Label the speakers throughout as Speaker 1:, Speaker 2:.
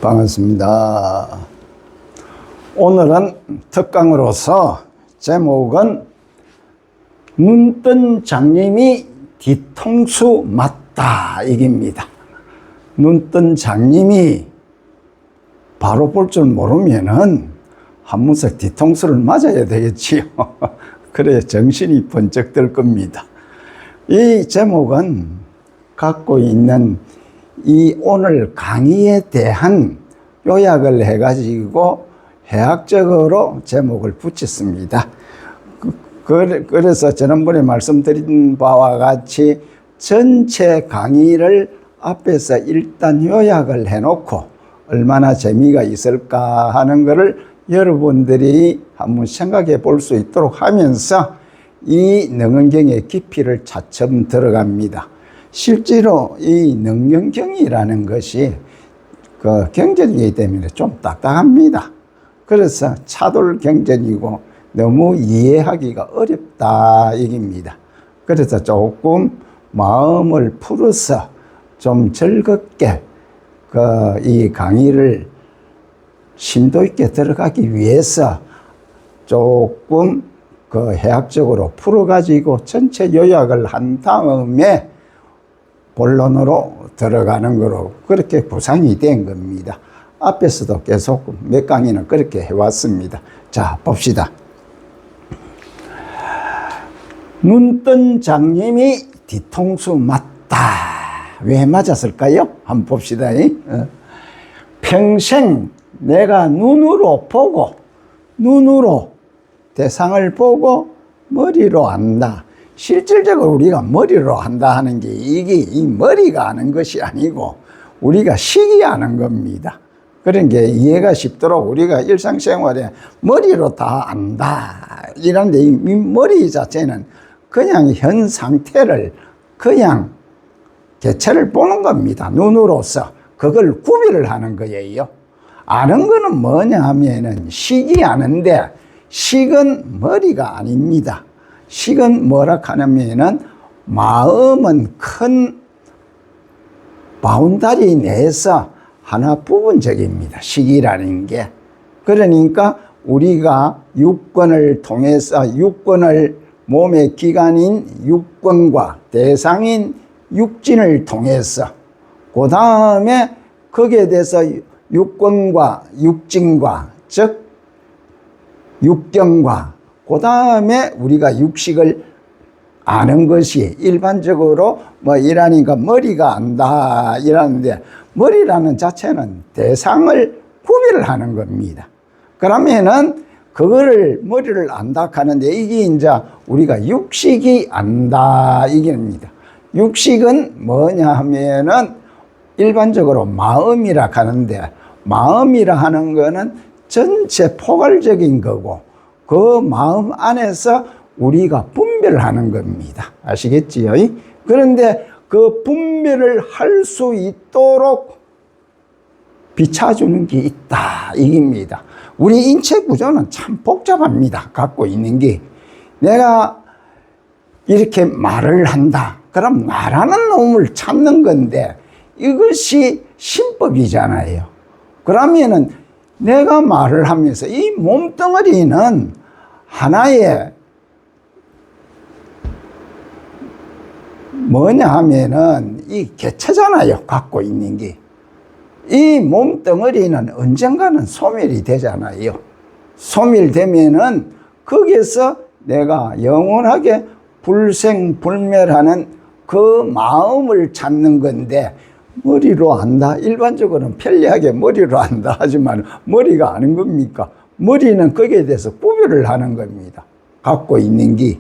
Speaker 1: 반갑습니다. 오늘은 특강으로서 제목은 눈뜬 장님이 뒤통수 맞다 이깁니다. 눈뜬 장님이 바로 볼 줄 모르면은 한 번씩 뒤통수를 맞아야 되겠지요. 그래야 정신이 번쩍 들 겁니다. 이 제목은 갖고 있는 이 오늘 강의에 대한 요약을 해가지고 해학적으로 제목을 붙였습니다. 그래서 지난번에 말씀드린 바와 같이 전체 강의를 앞에서 일단 요약을 해놓고 얼마나 재미가 있을까 하는 것을 여러분들이 한번 생각해 볼 수 있도록 하면서 이 능언경의 깊이를 차츰 들어갑니다. 실제로 이 능언경이라는 것이 경전이기 때문에 좀 딱딱합니다. 그래서 차돌 경전이고 너무 이해하기가 어렵다 이깁니다. 그래서 조금 마음을 풀어서 좀 즐겁게 이 강의를 심도 있게 들어가기 위해서 조금 해학적으로 풀어가지고 전체 요약을 한 다음에 본론으로 들어가는 거로 그렇게 구상이 된 겁니다. 앞에서도 계속 몇 강의는 그렇게 해왔습니다. 자, 봅시다. 눈뜬 장님이 뒤통수 맞다. 왜 맞았을까요? 한번 봅시다. 평생 내가 눈으로 보고, 눈으로 대상을 보고 머리로 안다. 실질적으로 우리가 머리로 한다 하는 게 이게 이 머리가 아는 것이 아니고 우리가 식이 아는 겁니다. 그런 게 이해가 쉽도록 우리가 일상생활에 머리로 다 안다. 이런데 이 머리 자체는 그냥 현 상태를 그냥 개체를 보는 겁니다. 눈으로서. 그걸 구별을 하는 거예요. 아는 거는 뭐냐 하면은 식이 아는데 식은 머리가 아닙니다. 식은 뭐라 하냐면은 마음은 큰 바운다리 내에서 하나 부분적입니다. 식이라는 게. 그러니까 우리가 육권을 통해서 육권을 몸의 기관인 육권과 대상인 육진을 통해서 그 다음에 거기에 대해서 육권과 육진과 즉 육경과 그 다음에 우리가 육식을 아는 것이 일반적으로 이라니까 머리가 안다 이라는데 머리라는 자체는 대상을 구별을 하는 겁니다. 그러면은 그거를 머리를 안다 하는데 이게 이제 우리가 육식이 안다 이게입니다. 육식은 뭐냐 하면은 일반적으로 마음이라 하는데 마음이라 하는 거는 전체 포괄적인 거고 그 마음 안에서 우리가 분별하는 겁니다. 아시겠지요? 그런데 그 분별을 할 수 있도록 비춰주는 게 있다 이깁니다. 우리 인체 구조는 참 복잡합니다. 갖고 있는 게 내가 이렇게 말을 한다. 그럼 나라는 놈을 찾는 건데 이것이 신법이잖아요. 그러면은 내가 말을 하면서 이 몸뚱어리는 하나의 뭐냐 하면은 이 개체잖아요. 갖고 있는 게. 이 몸뚱어리는 언젠가는 소멸이 되잖아요. 소멸되면은 거기에서 내가 영원하게 불생불멸하는 그 마음을 찾는 건데 머리로 안다. 일반적으로는 편리하게 머리로 안다 하지만 머리가 아는 겁니까? 머리는 거기에 대해서 구별을 하는 겁니다. 갖고 있는 게.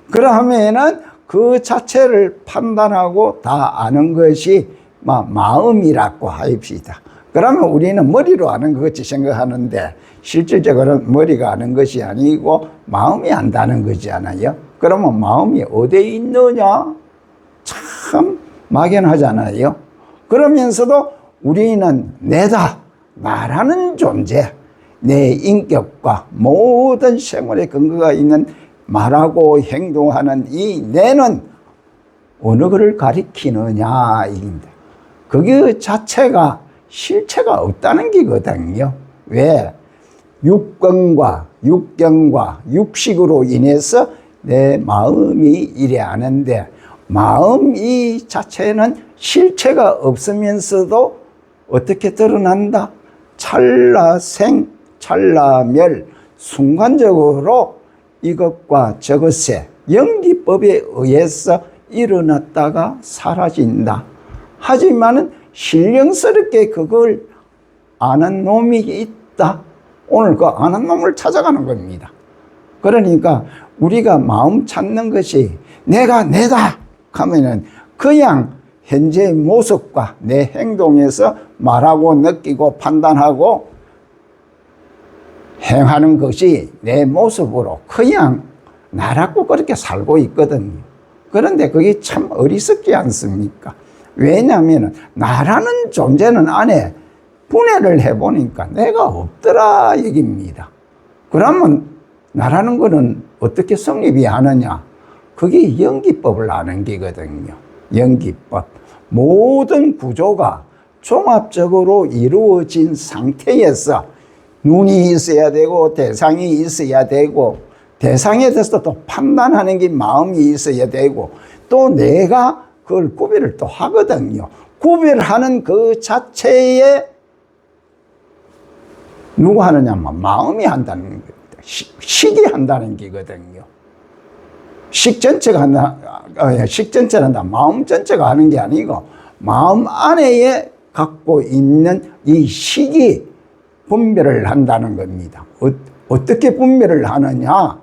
Speaker 1: 그러면은 그 자체를 판단하고 다 아는 것이 마음이라고 합시다. 그러면 우리는 머리로 아는 것 같이 생각하는데 실질적으로는 머리가 아는 것이 아니고 마음이 안다는 거잖아요. 그러면 마음이 어디에 있느냐? 참 막연하잖아요. 그러면서도 우리는 내다, 나라는 존재, 내 인격과 모든 생활의 근거가 있는 말하고 행동하는 이 내는 어느 것을 가리키느냐, 이깁니다. 그 자체가 실체가 없다는 게거든요. 왜? 육경과 육식으로 인해서 내 마음이 이래 하는데, 마음 이 자체는 실체가 없으면서도 어떻게 드러난다? 찰나생, 찰나멸, 순간적으로 이것과 저것의 연기법에 의해서 일어났다가 사라진다. 하지만은 신령스럽게 그걸 아는 놈이 있다. 오늘 그 아는 놈을 찾아가는 겁니다. 그러니까 우리가 마음 찾는 것이 내가 내다 하면은 그냥 현재의 모습과 내 행동에서 말하고 느끼고 판단하고 행하는 것이 내 모습으로 그냥 나라고 그렇게 살고 있거든요. 그런데 그게 참 어리석지 않습니까? 왜냐하면 나라는 존재는 안에 분해를 해보니까 내가 없더라 얘기입니다. 그러면 나라는 거는 어떻게 성립이 하느냐? 그게 연기법을 아는 게거든요. 연기법. 모든 구조가 종합적으로 이루어진 상태에서 눈이 있어야 되고 대상이 있어야 되고 대상에 대해서 또 판단하는 게 마음이 있어야 되고 또 내가 그걸 구별을 또 하거든요. 구별하는 그 자체에 누가 하느냐면 마음이 한다는 겁니다. 식이 한다는 게거든요. 식 전체가 한다, 식 전체를 한다. 마음 전체가 하는 게 아니고 마음 안에 갖고 있는 이 식이 분별을 한다는 겁니다. 어떻게 분별을 하느냐?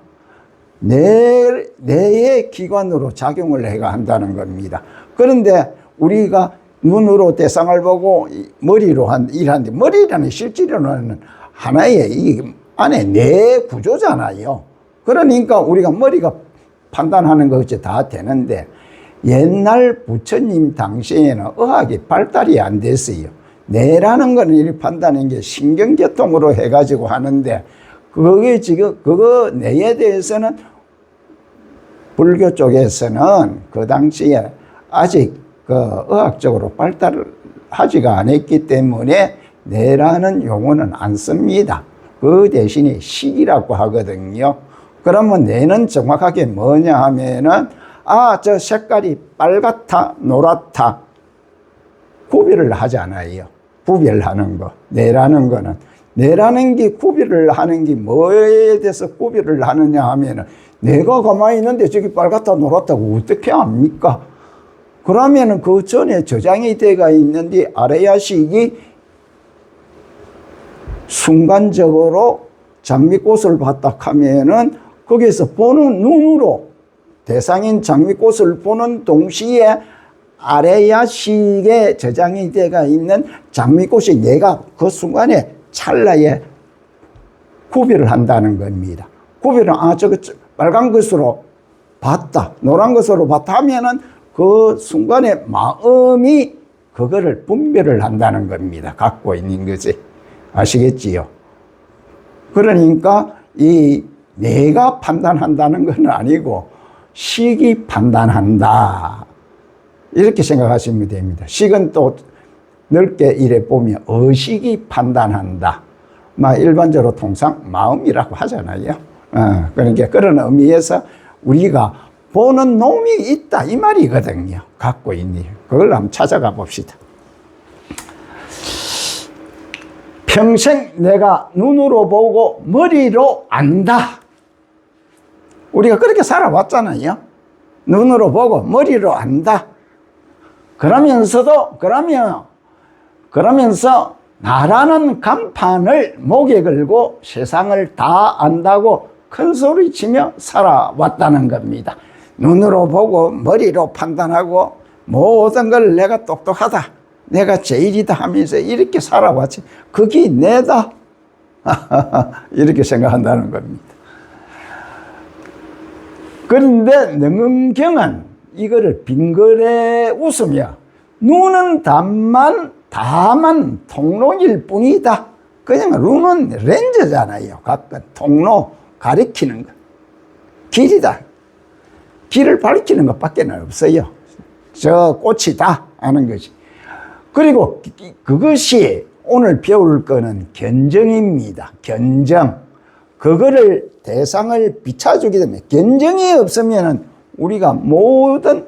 Speaker 1: 뇌의 기관으로 작용을 해가 한다는 겁니다. 그런데 우리가 눈으로 대상을 보고 머리로 일하는데 머리라는 실제로는 하나의 이 안에 뇌 구조잖아요. 그러니까 우리가 머리가 판단하는 것이 다 되는데 옛날 부처님 당시에는 의학이 발달이 안 됐어요. 뇌라는 거는 이 판단하는 게 신경계통으로 해가지고 하는데 그게 지금 그거 뇌에 대해서는 불교 쪽에서는 그 당시에 아직 그 의학적으로 발달을 하지가 않았기 때문에 뇌라는 용어는 안 씁니다. 그 대신에 식이라고 하거든요. 그러면 뇌는 정확하게 뭐냐 하면은 저 색깔이 빨갛다 노랗다 구별을 하잖아요. 구별하는 거. 뇌라는 거는 뇌라는 게 구별을 하는 게 뭐에 대해서 구별을 하느냐 하면은 내가 가만히 있는데 저기 빨갛다 노랗다고 어떻게 압니까? 그러면은 그 전에 저장이 돼가 있는데 아래야식이 순간적으로 장미꽃을 봤다 하면은 거기서 보는 눈으로 대상인 장미꽃을 보는 동시에 아래야식에 저장이 돼가 있는 장미꽃이 내가 그 순간에 찰나에 구별을 한다는 겁니다. 구별은 저거 빨간 것으로 봤다 노란 것으로 봤다 하면은 그 순간에 마음이 그거를 분별을 한다는 겁니다. 갖고 있는 것이. 아시겠지요? 그러니까 이 내가 판단한다는 건 아니고 식이 판단한다. 이렇게 생각하시면 됩니다. 식은 또 넓게 이래 보면 의식이 판단한다. 일반적으로 통상 마음이라고 하잖아요. 그러니까 그런 의미에서 우리가 보는 놈이 있다 이 말이거든요. 갖고 있니. 그걸 한번 찾아가 봅시다. 평생 내가 눈으로 보고 머리로 안다. 우리가 그렇게 살아왔잖아요. 눈으로 보고 머리로 안다. 그러면서 나라는 간판을 목에 걸고 세상을 다 안다고 큰 소리 치며 살아왔다는 겁니다. 눈으로 보고 머리로 판단하고 모든 걸 내가 똑똑하다. 내가 제일이다 하면서 이렇게 살아왔지. 그게 내다. 이렇게 생각한다는 겁니다. 그런데 능엄경은 이거를 빙그레 웃으며 눈은 다만 통로일 뿐이다. 그냥 눈은 렌즈잖아요. 각각 통로 가리키는 것. 길이다. 길을 밝히는 것밖에 없어요. 저 꽃이다 하는 것이. 그리고 그것이 오늘 배울 거는 견정입니다. 견정. 그거를 대상을 비춰주기 때문에 견정이 없으면 우리가 모든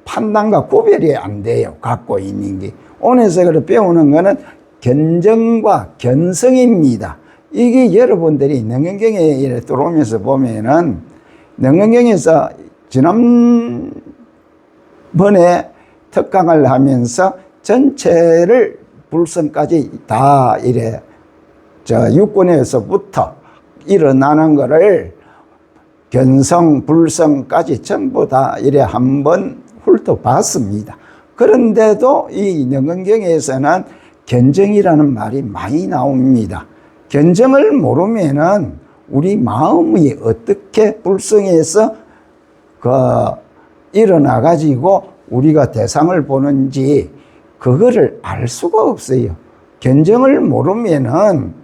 Speaker 1: 판단과 구별이 안 돼요. 갖고 있는 게. 오늘서 배우는 거는 견정과 견성입니다. 이게 여러분들이 능언경에 들어오면서 보면은 능언경에서 지난번에 특강을 하면서 전체를 불성까지 다 이래 육군에서부터 일어나는 거를 견성, 불성까지 전부 다 이래 한번 훑어봤습니다. 그런데도 이 능언경에서는 견정이라는 말이 많이 나옵니다. 견정을 모르면은 우리 마음이 어떻게 불성해서 일어나 가지고 우리가 대상을 보는지 그거를 알 수가 없어요. 견정을 모르면은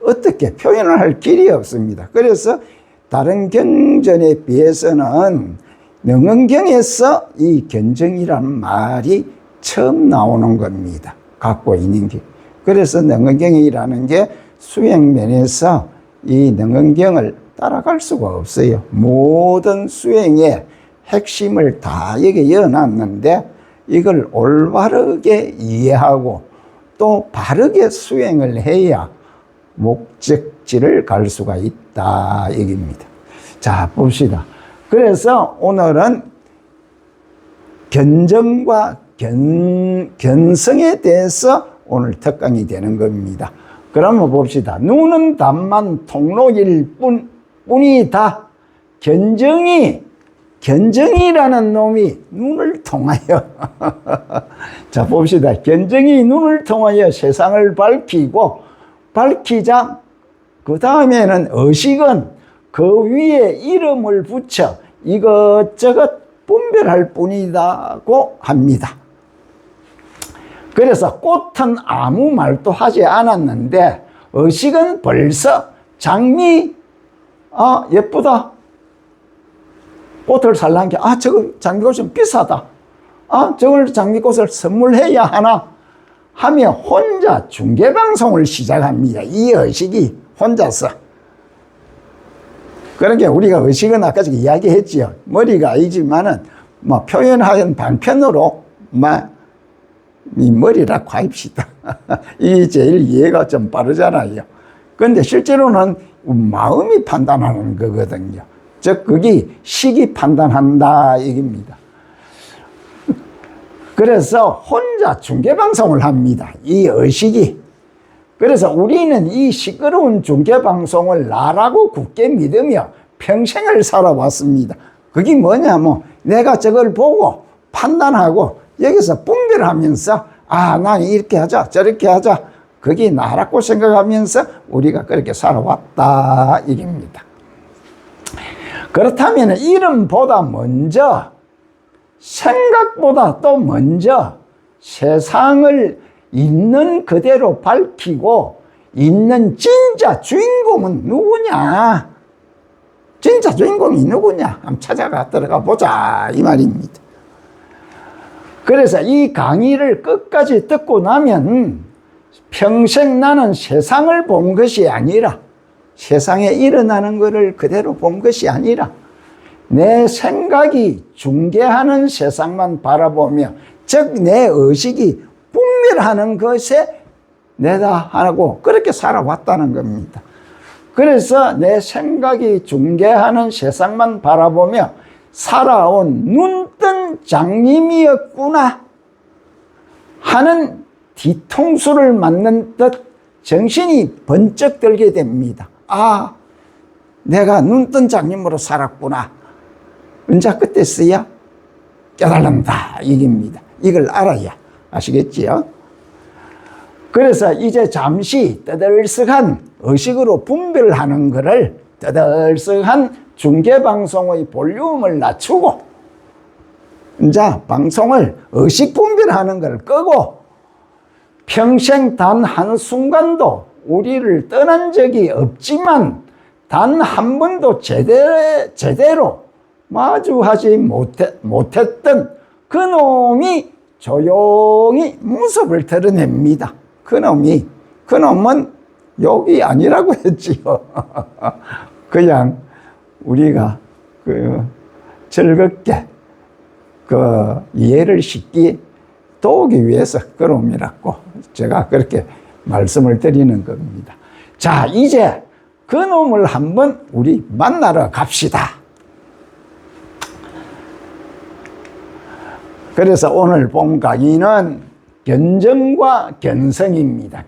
Speaker 1: 어떻게 표현을 할 길이 없습니다. 그래서 다른 경전에 비해서는 능언경에서 이 견정이라는 말이 처음 나오는 겁니다. 갖고 있는 게. 그래서 능언경이라는 게 수행면에서 이 능언경을 따라갈 수가 없어요. 모든 수행의 핵심을 다 여기 넣어놨는데 이걸 올바르게 이해하고 또 바르게 수행을 해야 목적지를 갈 수가 있다 얘기입니다. 자, 봅시다. 그래서 오늘은 견정과 견성에 대해서 오늘 특강이 되는 겁니다. 그러면 봅시다. 눈은 단만 통로일 뿐이다. 견정이라는 놈이 눈을 통하여 자, 봅시다. 견정이 눈을 통하여 세상을 밝히자 그 다음에는 의식은 그 위에 이름을 붙여 이것저것 분별할 뿐이라고 합니다. 그래서 꽃은 아무 말도 하지 않았는데 의식은 벌써 장미 예쁘다. 꽃을 살란게 저거 장미꽃은 비싸다. 저걸 장미꽃을 선물해야 하나 하며 혼자 중계방송을 시작합니다. 이 의식이 혼자서. 그러니까 우리가 의식은 아까 전에 이야기했지요. 머리가 아니지만은 뭐 표현하는 방편으로 이 머리라고 합시다. 이게 제일 이해가 좀 빠르잖아요. 그런데 실제로는 마음이 판단하는 거거든요. 즉 그게 식이 판단한다 얘기입니다. 그래서 혼자 중계방송을 합니다. 이 의식이. 그래서 우리는 이 시끄러운 중계방송을 나라고 굳게 믿으며 평생을 살아왔습니다. 그게 뭐냐면 내가 저걸 보고 판단하고 여기서 분별하면서 난 이렇게 하자 저렇게 하자 그게 나라고 생각하면서 우리가 그렇게 살아왔다 얘기입니다. 그렇다면 이름보다 먼저 생각보다 또 먼저 세상을 있는 그대로 밝히고 있는 진짜 주인공은 누구냐? 진짜 주인공이 누구냐? 한번 찾아가 들어가 보자 이 말입니다. 그래서 이 강의를 끝까지 듣고 나면 평생 나는 세상을 본 것이 아니라 세상에 일어나는 것을 그대로 본 것이 아니라 내 생각이 중계하는 세상만 바라보며 즉 내 의식이 분별하는 것에 내다 하고 그렇게 살아왔다는 겁니다. 그래서 내 생각이 중계하는 세상만 바라보며 살아온 눈뜬 장님이었구나 하는 뒤통수를 맞는 듯 정신이 번쩍 들게 됩니다. 내가 눈뜬 장님으로 살았구나. 언제 그때서야 깨달는다 얘기입니다. 이걸 알아야 아시겠지요? 그래서 이제 잠시 떠들썩한 의식으로 분별하는 것을 떠들썩한 중계방송의 볼륨을 낮추고 이제 방송을 의식 분별하는 걸 끄고 평생 단 한순간도 우리를 떠난 적이 없지만 단 한 번도 제대로 마주하지 못했던 그놈이 조용히 모습을 드러냅니다. 그놈은 욕이 아니라고 했지요. 그냥 우리가 즐겁게 이해를 쉽게 도우기 위해서 그놈이라고 제가 그렇게 말씀을 드리는 겁니다. 자, 이제 그놈을 한번 우리 만나러 갑시다. 그래서 오늘 본 강의는 견정과 견성입니다.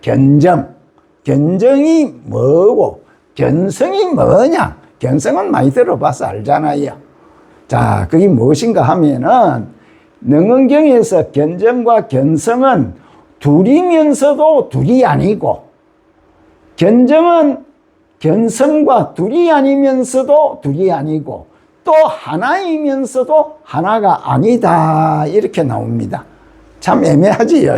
Speaker 1: 견정이 뭐고 견성이 뭐냐? 견성은 많이 들어봐서 알잖아요. 자, 그게 무엇인가 하면은 능언경에서 견정과 견성은 둘이면서도 둘이 아니고, 견정은 견성과 둘이 아니면서도 둘이 아니고, 또 하나이면서도 하나가 아니다, 이렇게 나옵니다. 참 애매하지요.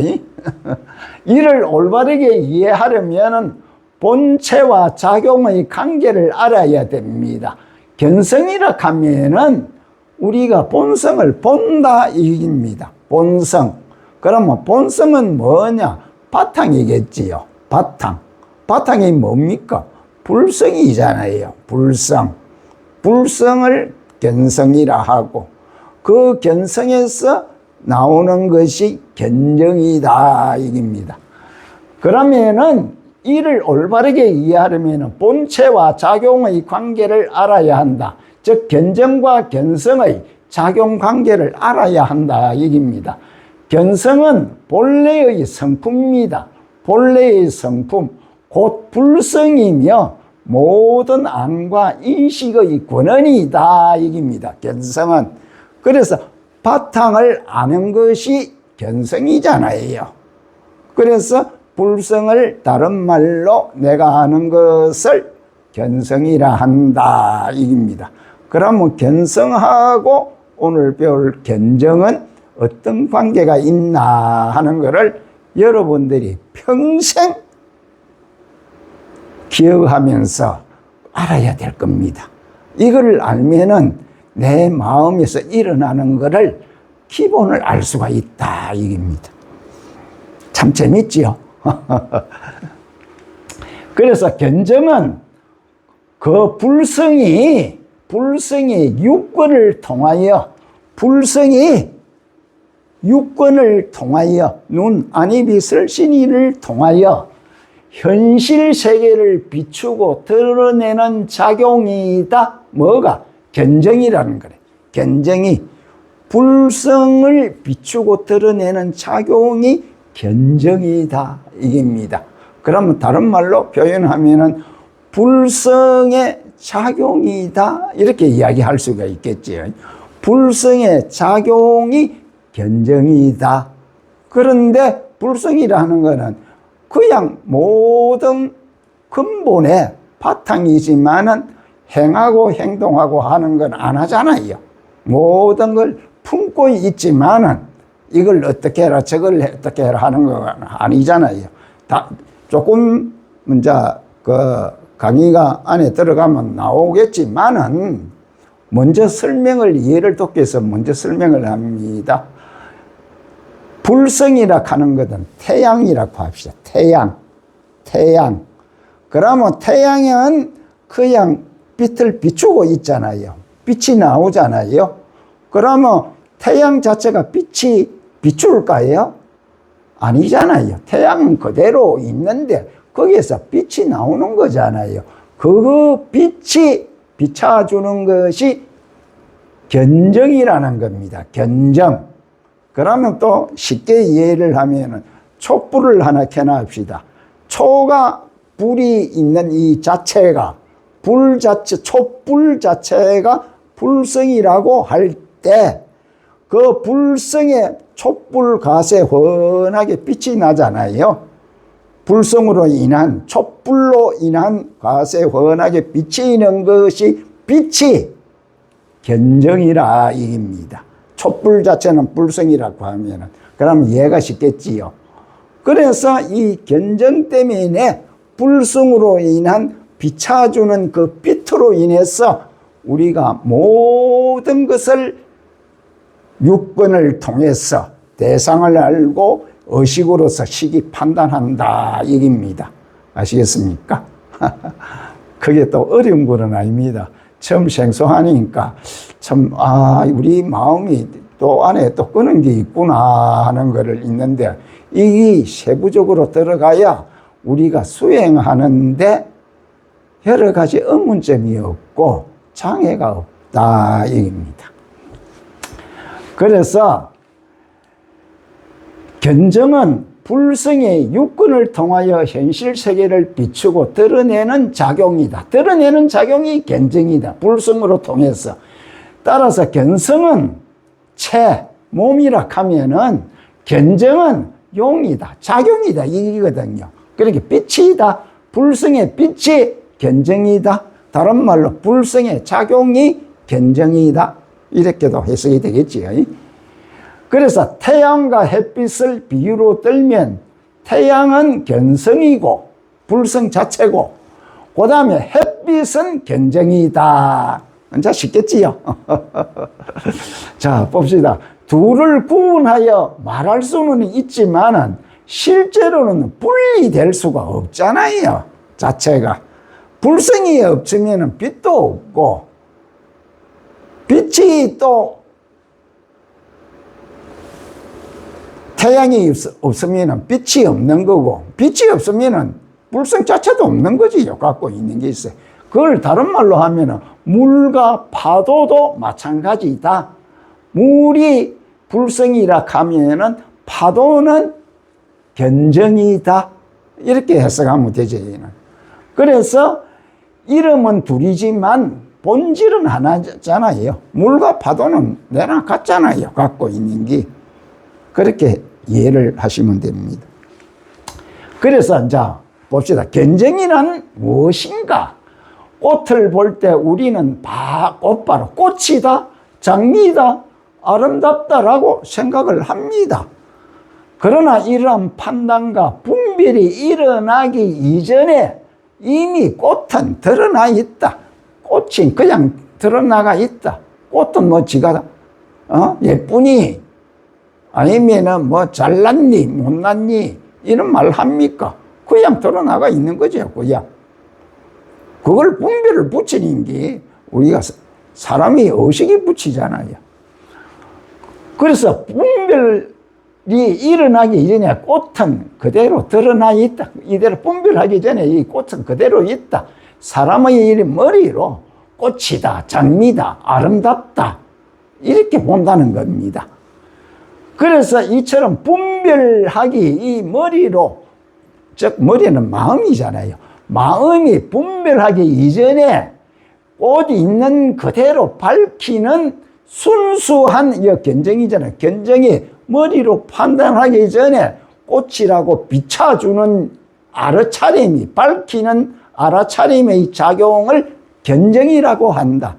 Speaker 1: 이를 올바르게 이해하려면 본체와 작용의 관계를 알아야 됩니다. 견성이라 하면은 우리가 본성을 본다 이입니다. 본성. 그러면 본성은 뭐냐? 바탕이겠지요. 바탕이 뭡니까? 불성이잖아요. 불성을 견성이라 하고, 그 견성에서 나오는 것이 견정이다 이깁니다. 그러면은 이를 올바르게 이해하려면 본체와 작용의 관계를 알아야 한다. 즉 견정과 견성의 작용 관계를 알아야 한다 이깁니다. 견성은 본래의 성품입니다. 본래의 성품, 곧 불성이며 모든 안과 인식의 권한이다 이깁니다. 견성은. 그래서 바탕을 아는 것이 견성이잖아요. 그래서 불성을 다른 말로 내가 아는 것을 견성이라 한다 이깁니다. 그러면 견성하고 오늘 배울 견정은 어떤 관계가 있나 하는 것을 여러분들이 평생 기억하면서 알아야 될 겁니다. 이걸 알면은 내 마음에서 일어나는 것을 기본을 알 수가 있다 이깁니다. 참 재밌지요. 그래서 견정은 그 불성이 육권을 통하여 눈, 안입이 설신이를 통하여 현실 세계를 비추고 드러내는 작용이다. 뭐가? 견정이라는 거래. 견정이 불성을 비추고 드러내는 작용이 견정이다 이깁니다. 그러면 다른 말로 표현하면은 불성의 작용이다 이렇게 이야기할 수가 있겠지요. 불성의 작용이 견정이다. 그런데 불성이라는 것은 그냥 모든 근본의 바탕이지만은 행하고 행동하고 하는 건 안 하잖아요. 모든 걸 품고 있지만은 이걸 어떻게 해라 저걸 어떻게 해라 하는 건 아니잖아요. 조금 이제 그 강의가 안에 들어가면 나오겠지만은 먼저 이해를 돕기 위해서 먼저 설명을 합니다. 불성이라 하는 것은 태양이라고 합시다. 태양. 그러면 태양은 그냥 빛을 비추고 있잖아요. 빛이 나오잖아요. 그러면 태양 자체가 빛이 비출까요? 아니잖아요. 태양은 그대로 있는데 거기에서 빛이 나오는 거잖아요. 그 빛이 비춰주는 것이 견정이라는 겁니다. 견정. 그러면 또 쉽게 이해를 하면은 촛불을 하나 켜놔봅시다. 초가 불이 있는 이 자체가 촛불 자체가 불성이라고 할 때 그 불성의 촛불 가세 훤하게 빛이 나잖아요. 불성으로 인한 촛불로 인한 가세 훤하게 비치는 것이 빛이 견정이라 이깁니다. 촛불 자체는 불성이라고 하면은 그럼 이해가 쉽겠지요. 그래서 이 견정 때문에 불성으로 인한 비춰주는 그 빛으로 인해서 우리가 모든 것을 육권을 통해서 대상을 알고 의식으로서 시기 판단한다 얘기입니다. 아시겠습니까? 그게 또 어려운 건 아닙니다. 처음 생소하니까 참, 우리 마음이 또 안에 또 끄는 게 있구나 하는 거를 있는데, 이 세부적으로 들어가야 우리가 수행하는데 여러 가지 의문점이 없고 장애가 없다 얘기입니다. 그래서 견정은 불성의 육근을 통하여 현실 세계를 비추고 드러내는 작용이다. 드러내는 작용이 견정이다. 불성으로 통해서. 따라서 견성은 몸이라 하면은 견정은 용이다. 작용이다. 이거든요. 그러니까 빛이다. 불성의 빛이 견정이다. 다른 말로 불성의 작용이 견정이다. 이렇게도 해석이 되겠지요. 그래서 태양과 햇빛을 비유로 들면 태양은 견성이고 불성 자체고, 그 다음에 햇빛은 견정이다. 이제 쉽겠지요? 자, 봅시다. 둘을 구분하여 말할 수는 있지만은 실제로는 분리될 수가 없잖아요. 자체가. 불성이 없으면 빛도 없고, 빛이 또 태양이 없으면 빛이 없는 거고, 빛이 없으면 불성 자체도 없는 거지요. 갖고 있는 게 있어요. 그걸 다른 말로 하면 물과 파도도 마찬가지다. 물이 불성이라 하면은 파도는 견정이다. 이렇게 해석하면 되죠. 그래서 이름은 둘이지만 본질은 하나잖아요. 물과 파도는 내나 같잖아요. 갖고 있는 게. 그렇게 이해를 하시면 됩니다. 그래서 이제 봅시다. 견정이란 무엇인가? 꽃을 볼 때 우리는 곧바로 꽃이다, 장미다, 아름답다라고 생각을 합니다. 그러나 이러한 판단과 분별이 일어나기 이전에 이미 꽃은 드러나 있다. 꽃이 그냥 드러나가 있다. 꽃은 뭐 지가 예쁘니 아니면은 뭐 잘났니 못났니 이런 말 합니까? 그냥 드러나가 있는 거죠. 그냥 그걸 분별을 붙이는 게 우리가 사람이 의식이 붙이잖아요. 그래서 분별이 일어나기 이전에 꽃은 그대로 드러나 있다. 이대로 분별하기 전에 이 꽃은 그대로 있다. 사람의 머리로 꽃이다, 장미다, 아름답다 이렇게 본다는 겁니다. 그래서 이처럼 분별하기 이 머리로, 즉 머리는 마음이잖아요. 마음이 분별하기 이전에 꽃이 있는 그대로 밝히는 순수한 견정이잖아요. 견정이 머리로 판단하기 전에 꽃이라고 비춰주는 알아차림이, 밝히는 알아차림의 작용을 견정이라고 한다.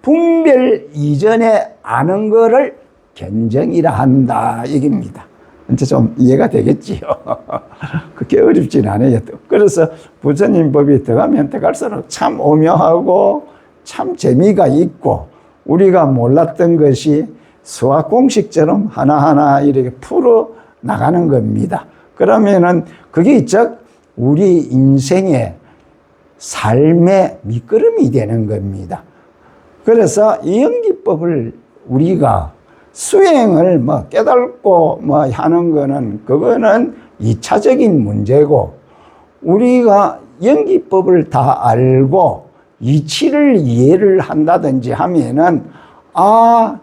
Speaker 1: 분별 이전에 아는 거를 견정이라 한다 얘기입니다. 이제 좀 이해가 되겠지요. 그렇게 어렵진 않아요. 그래서 부처님 법이 들어가면 들어갈수록 참 오묘하고 참 재미가 있고, 우리가 몰랐던 것이 수학 공식처럼 하나하나 이렇게 풀어 나가는 겁니다. 그러면은 그게 즉 우리 인생의 삶의 밑거름이 되는 겁니다. 그래서 이 연기법을 우리가 수행을 깨닫고 하는 거는 그거는 2차적인 문제고, 우리가 연기법을 다 알고 이치를 이해를 한다든지 하면은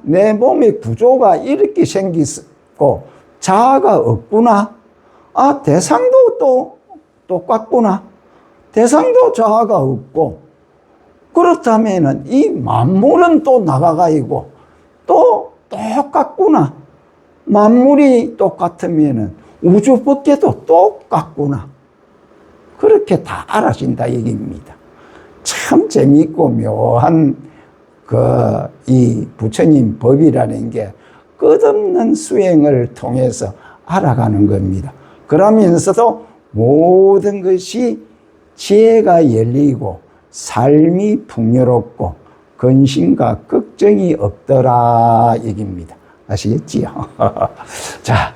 Speaker 1: 내 몸의 구조가 이렇게 생기고 자아가 없구나. 대상도 또 똑같구나. 대상도 자아가 없고, 그렇다면은 이 만물은 또 나가가 있고 또 똑같구나. 만물이 똑같으면은 우주 법계도 똑같구나. 그렇게 다 알아진다 얘기입니다. 참 재미있고 묘한 이 부처님 법이라는 게 끝없는 수행을 통해서 알아가는 겁니다. 그러면서도 모든 것이 지혜가 열리고 삶이 풍요롭고 근심과 걱정이 없더라 얘기입니다. 아시겠지요? 자,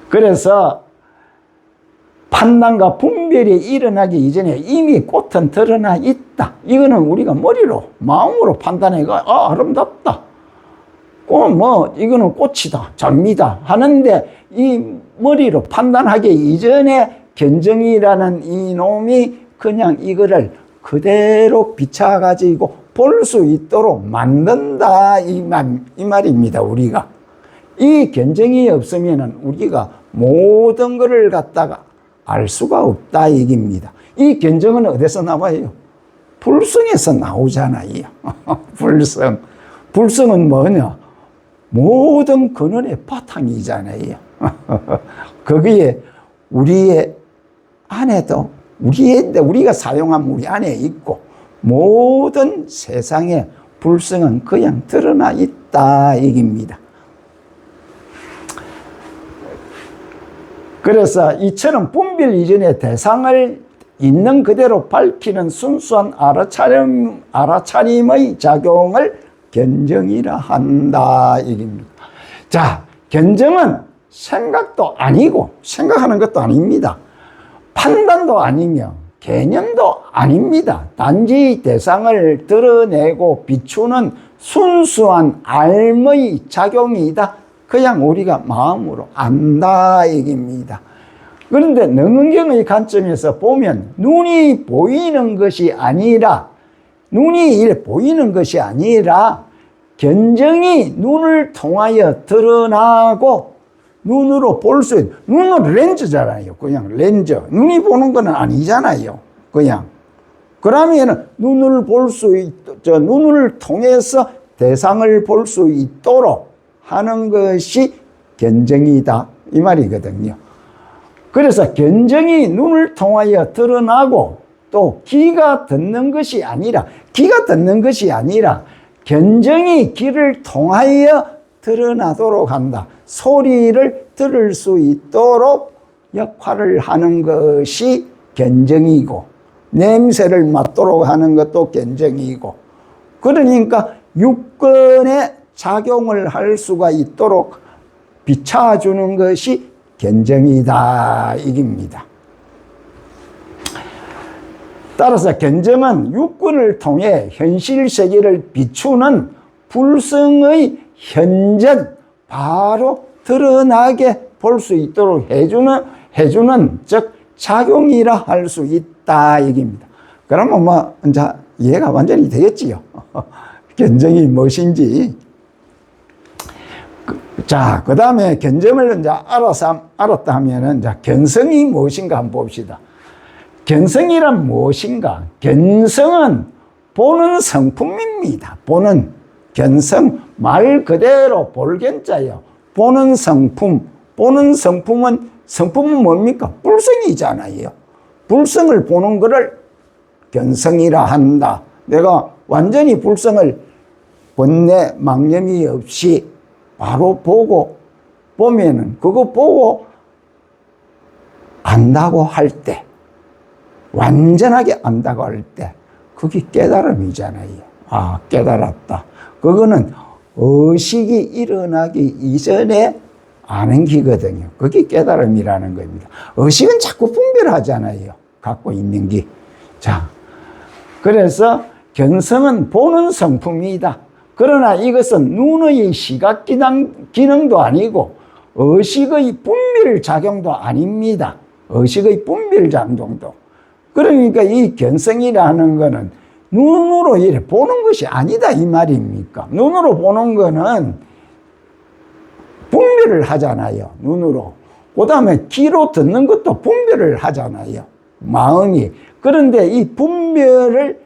Speaker 1: 그래서 판단과 분별이 일어나기 이전에 이미 꽃은 드러나 있다. 이거는 우리가 머리로, 마음으로 판단해가, 아름답다. 이거는 꽃이다, 장미다 하는데, 이 머리로 판단하기 이전에 견정이라는 이놈이 그냥 이거를 그대로 비춰가지고 볼 수 있도록 만든다. 이 말입니다, 우리가. 이 견정이 없으면 우리가 모든 것을 갖다가 알 수가 없다 얘기입니다. 이 견정은 어디서 나와요? 불성에서 나오잖아요. 불성은 뭐냐? 모든 근원의 바탕이잖아요. 거기에 우리의 안에도 우리가 사용한 우리 안에 있고 모든 세상의 불성은 그냥 드러나 있다 얘기입니다. 그래서 이처럼 분별 이전의 대상을 있는 그대로 밝히는 순수한 알아차림의 작용을 견정이라 한다 얘기입니다. 자, 견정은 생각도 아니고 생각하는 것도 아닙니다. 판단도 아니며 개념도 아닙니다. 단지 대상을 드러내고 비추는 순수한 알의 작용이다. 그냥 우리가 마음으로 안다 얘기입니다. 그런데 능은경의 관점에서 보면 눈이 보이는 것이 아니라 견정이 눈을 통하여 드러나고 눈으로 볼 수 있는, 눈은 렌즈잖아요. 그냥 렌즈. 눈이 보는 건 아니잖아요. 그냥. 그러면 눈을 통해서 대상을 볼 수 있도록 하는 것이 견정이다. 이 말이거든요. 그래서 견정이 눈을 통하여 드러나고 또 귀가 듣는 것이 아니라 견정이 귀를 통하여 드러나도록 한다. 소리를 들을 수 있도록 역할을 하는 것이 견정이고 냄새를 맡도록 하는 것도 견정이고 그러니까 육근의 작용을 할 수가 있도록 비춰주는 것이 견정이다 이깁니다. 따라서 견정은 육근을 통해 현실 세계를 비추는 불성의 현전 바로 드러나게 볼 수 있도록 해주는 즉 작용이라 할 수 있다 얘기입니다. 그러면 이제 이해가 완전히 되겠지요. 견정이 무엇인지. 자, 그 다음에 견정을 이제 알았다 하면은 이제 견성이 무엇인가 한번 봅시다. 견성이란 무엇인가? 견성은 보는 성품입니다. 견성, 말 그대로 볼견자예요. 보는 성품은 뭡니까? 불성이잖아요. 불성을 보는 것을 견성이라 한다. 내가 완전히 불성을 번뇌, 망념이 없이 바로 보면은 그거 보고 안다고 할 때, 완전하게 안다고 할 때, 그게 깨달음이잖아요. 아, 깨달았다. 그거는 의식이 일어나기 이전에 아는 기거든요. 그게 깨달음이라는 겁니다. 의식은 자꾸 분별하잖아요. 갖고 있는 게. 자, 그래서 견성은 보는 성품이다. 그러나 이것은 눈의 시각 기능도 아니고 의식의 분별 작용도 아닙니다. 의식의 분별 작용도. 그러니까 이 견성이라는 거는 눈으로 이렇게 보는 것이 아니다 이 말입니까? 눈으로 보는 거는 분별을 하잖아요. 눈으로. 그 다음에 귀로 듣는 것도 분별을 하잖아요. 마음이. 그런데 이 분별을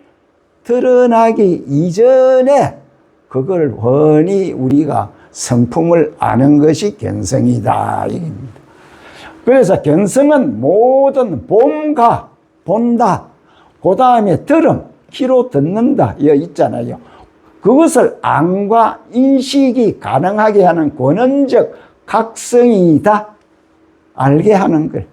Speaker 1: 드러나기 이전에 그걸 훤히 우리가 성품을 아는 것이 견성이다. 이겁니다. 그래서 견성은 모든 봄과 본다. 그 다음에 들음, 귀로 듣는다. 이거 있잖아요. 그것을 안과 인식이 가능하게 하는 권원적 각성이다. 알게 하는 걸.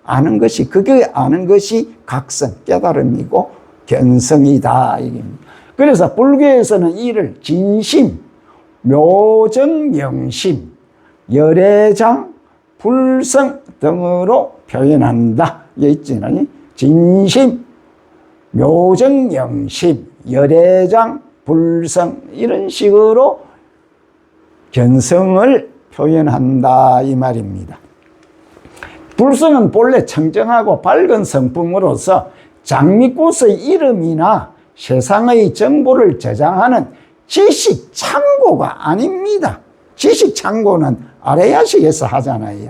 Speaker 1: 아는 것이, 그게 아는 것이 각성, 깨달음이고 견성이다. 이겁니다. 그래서 불교에서는 이를 진심, 묘정명심, 열애장, 불성 등으로 표현한다. 이게 있지는 진심, 묘정명심, 열애장, 불성 이런 식으로 견성을 표현한다 이 말입니다. 불성은 본래 청정하고 밝은 성품으로서 장미꽃의 이름이나 세상의 정보를 저장하는 지식 창고가 아닙니다. 지식 창고는 아래야식에서 하잖아요.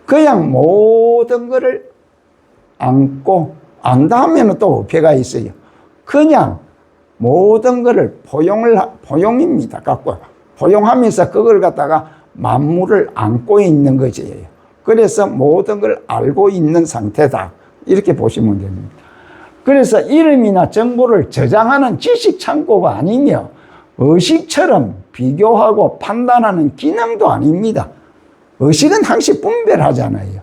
Speaker 1: 그냥 모든 것을 안고 안다 하면 또 어폐가 있어요. 그냥 모든 것을 포용입니다. 갖고 포용하면서 그걸 갖다가 만물을 안고 있는 거지. 그래서 모든 걸 알고 있는 상태다. 이렇게 보시면 됩니다. 그래서 이름이나 정보를 저장하는 지식 창고가 아니며 의식처럼 비교하고 판단하는 기능도 아닙니다. 의식은 항상 분별하잖아요.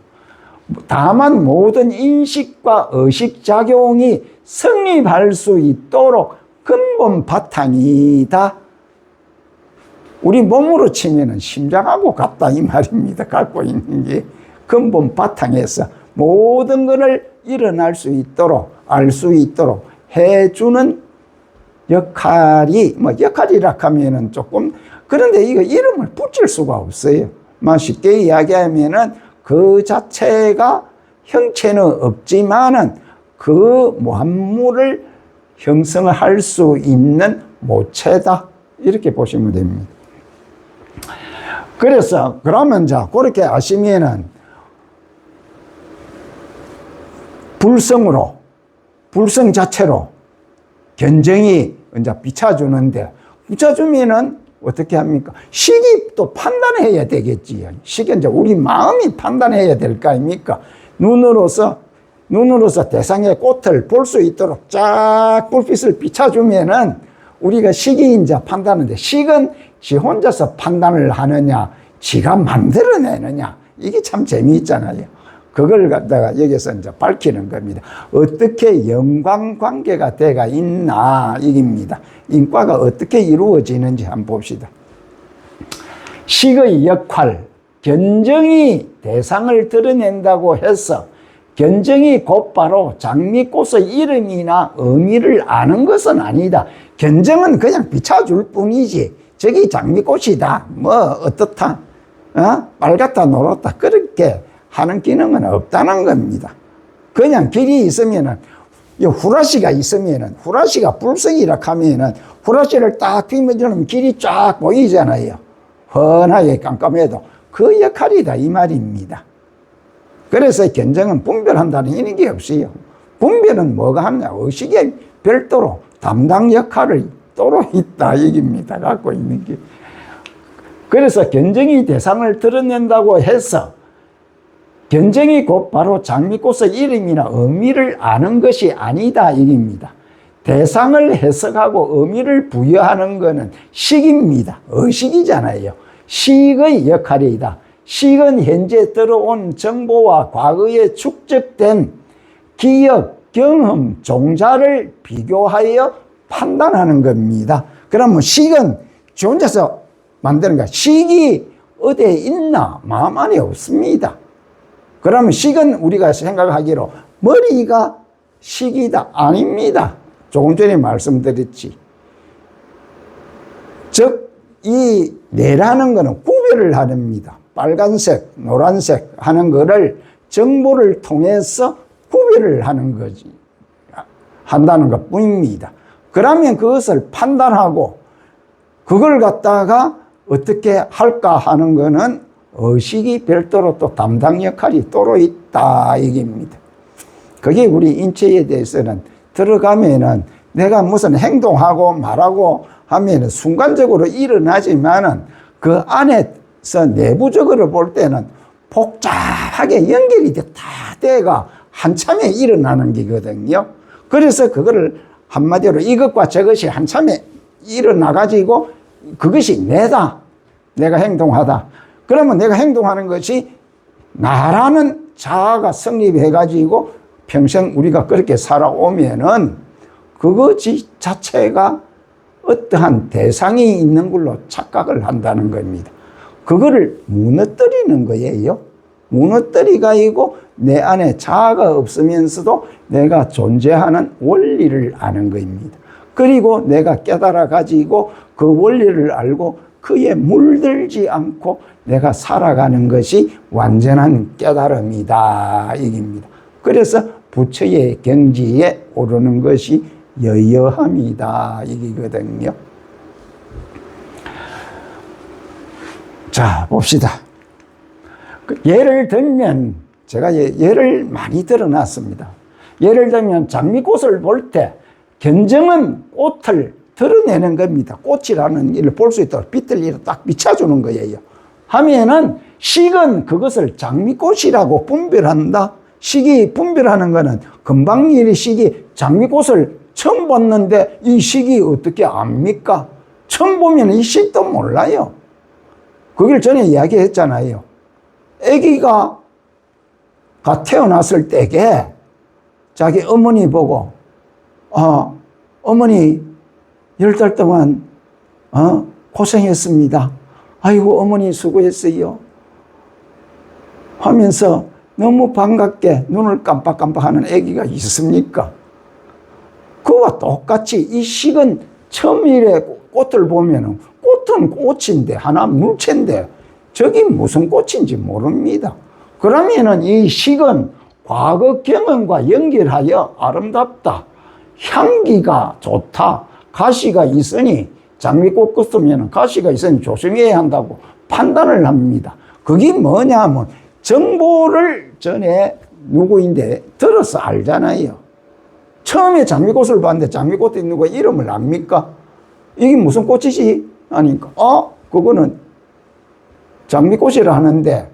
Speaker 1: 다만 모든 인식과 의식작용이 성립할 수 있도록 근본 바탕이다. 우리 몸으로 치면은 심장하고 같다 이 말입니다. 갖고 있는 게 근본 바탕에서 모든 것을 일어날 수 있도록 알 수 있도록 해주는 역할이 역할이라 하면은 조금 그런데 이거 이름을 붙일 수가 없어요. 쉽게 이야기하면은 그 자체가 형체는 없지만은 그 만물을 형성할 수 있는 모체다 이렇게 보시면 됩니다. 그래서 그러면 자 그렇게 아시면은 불성 자체로 견정이 이제 비춰주는데 비춰주면은 어떻게 합니까? 식이 또 판단해야 되겠지요. 식은 이제 우리 마음이 판단해야 될 거 아닙니까? 눈으로서 대상의 꽃을 볼 수 있도록 쫙 불빛을 비춰주면은 우리가 식이 이제 판단하는데 식은 지 혼자서 판단을 하느냐, 지가 만들어내느냐, 이게 참 재미있잖아요. 그걸 갖다가 여기서 이제 밝히는 겁니다. 어떻게 연관관계가 돼가 있나, 이깁니다. 인과가 어떻게 이루어지는지 한번 봅시다. 식의 역할, 견정이 대상을 드러낸다고 해서 견정이 곧바로 장미꽃의 이름이나 의미를 아는 것은 아니다. 견정은 그냥 비춰줄 뿐이지. 저기 장미꽃이다. 어떻다. 빨갛다, 노랗다. 그렇게 하는 기능은 없다는 겁니다. 그냥 길이 있으면은, 후라시가 있으면은, 후라시가 불성이라 하면은, 후라시를 딱 피면 길이 쫙 보이잖아요. 훤하게 깜깜해도. 그 역할이다. 이 말입니다. 그래서 견정은 분별한다는 이런 게 없어요. 분별은 뭐가 하느냐. 의식에 별도로 담당 역할을 또로 있다. 얘기입니다. 갖고 있는 게. 그래서 견정이 대상을 드러낸다고 해서 견정이 곧 바로 장미꽃의 이름이나 의미를 아는 것이 아니다. 얘기입니다. 대상을 해석하고 의미를 부여하는 것은 식입니다. 의식이잖아요. 식의 역할이다. 식은 현재 들어온 정보와 과거에 축적된 기억, 경험, 종자를 비교하여 판단하는 겁니다. 그러면 식은 지 혼자서 만드는 거야. 식이 어디에 있나? 마음 안에 없습니다. 그러면 식은 우리가 생각하기로 머리가 식이다. 아닙니다. 조금 전에 말씀드렸지. 즉, 이 뇌라는 것은 구별을 합니다. 빨간색, 노란색 하는 거를 정보를 통해서 구별을 하는 거지. 한다는 것 뿐입니다. 그러면 그것을 판단하고 그걸 갖다가 어떻게 할까 하는 거는 의식이 별도로 또 담당 역할이 또로 있다 얘기입니다. 그게 우리 인체에 대해서는 들어가면은 내가 무슨 행동하고 말하고 하면은 순간적으로 일어나지만은 그 안에서 내부적으로 볼 때는 복잡하게 연결이 다 돼가 한참에 일어나는 게거든요. 그래서 그거를 한마디로 이것과 저것이 한참에 일어나가지고 그것이 내다. 내가 행동하다. 그러면 내가 행동하는 것이 나라는 자아가 성립해가지고 평생 우리가 그렇게 살아오면은 그것 자체가 어떠한 대상이 있는 걸로 착각을 한다는 겁니다. 그거를 무너뜨리는 거예요. 무너뜨리가지고 내 안에 자아가 없으면서도 내가 존재하는 원리를 아는 겁니다. 그리고 내가 깨달아 가지고 그 원리를 알고 그에 물들지 않고 내가 살아가는 것이 완전한 깨달음이다 이깁니다. 그래서 부처의 경지에 오르는 것이 여여함이다 이기거든요. 자, 봅시다. 예를 들면 제가 예를 많이 들어놨습니다. 예를 들면 장미꽃을 볼 때 견정은 꽃을 드러내는 겁니다. 꽃이라는 일을 볼 수 있도록 빛을 딱 비춰주는 거예요. 하면은 식은 그것을 장미꽃이라고 분별한다. 식이 분별하는 거는 금방일이 식이 장미꽃을 처음 봤는데 이 식이 어떻게 압니까? 처음 보면 이 식도 몰라요. 그걸 전에 이야기했잖아요. 아기가 태어났을 때에 자기 어머니 보고 어머니 10달 동안 고생했습니다. 아이고 어머니 수고했어요 하면서 너무 반갑게 눈을 깜빡깜빡하는 아기가 있습니까? 그와 똑같이 이 식은 처음일에 꽃을 보면 꽃은 꽃인데 하나 물체인데 저기 무슨 꽃인지 모릅니다. 그러면은 이 식은 과거 경험과 연결하여 아름답다, 향기가 좋다, 가시가 있으니 장미꽃 같으면 가시가 있으니 조심해야 한다고 판단을 합니다. 그게 뭐냐 하면 정보를 전에 누구인데 들어서 알잖아요. 처음에 장미꽃을 봤는데 장미꽃에 누가 이름을 압니까? 이게 무슨 꽃이지? 하니까 그거는 장미꽃이라 하는데